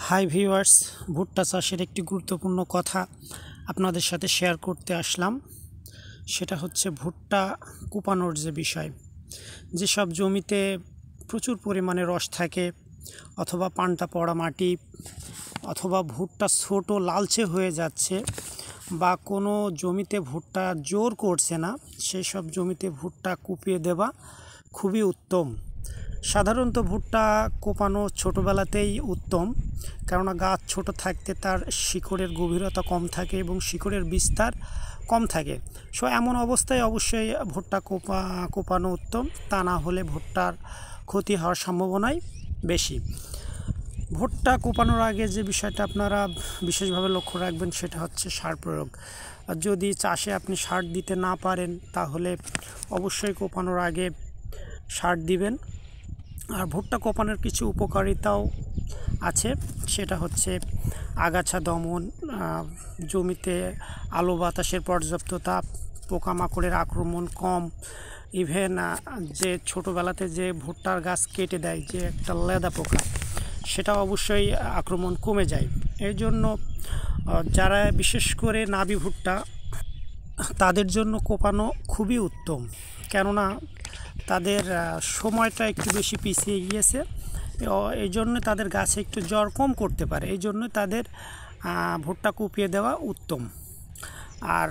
Hi viewers, ভুট্টা চাষের একটি গুরুত্বপূর্ণ কথা আপনাদের সাথে শেয়ার করতে আসলাম। সেটা হচ্ছে ভুট্টা কোপানোর যে বিষয়। যেসব জমিতে প্রচুর পরিমাণে রস থাকে, অথবা পান্তা পড়া মাটি, অথবা ভুট্টা ছোট লালচে হয়ে যাচ্ছে, বা কোনো জমিতে ভুট্টা জোর করছে না, সেই সব জমিতে ভুট্টা কুপিয়ে দেওয়া খুবই উত্তম। সাধারণত ভুট্টা কোপানো ছোটোবেলাতেই উত্তম, কেননা গাছ ছোট থাকতে তার শিকড়ের গভীরতা কম থাকে এবং শিকড়ের বিস্তার কম থাকে। সো এমন অবস্থায় অবশ্যই ভুট্টা কোপানো উত্তম, তা না হলে ভুট্টার ক্ষতি হওয়ার সম্ভাবনাই বেশি। ভুট্টা কোপানোর আগে যে বিষয়টা আপনারা বিশেষভাবে লক্ষ্য রাখবেন সেটা হচ্ছে সার প্রয়োগ। যদি চাষে আপনি সার দিতে না পারেন তাহলে অবশ্যই কোপানোর আগে সার দিবেন। আর ভুট্টা কোপানোর কিছু উপকারিতাও আছে, সেটা হচ্ছে আগাছা দমন, জমিতে আলো বাতাসের পর্যাপ্ততা, পোকামাকড়ের আক্রমণ কম, ইভেন যে ছোটোবেলাতে যে ভুট্টার গাছ কেটে দেয় যে একটা লেদা পোকা, সেটা অবশ্যই আক্রমণ কমে যায়। এই জন্য যারা বিশেষ করে নাবি ভুট্টা, তাদের জন্য কোপানো খুবই উত্তম, কেননা তাদের সময়টা একটু বেশি পিছিয়ে গিয়েছে। এই জন্য তাদের গাছে একটু জ্বর কম করতে পারে, এই জন্য তাদের ভুট্টা কুপিয়ে দেওয়া উত্তম। আর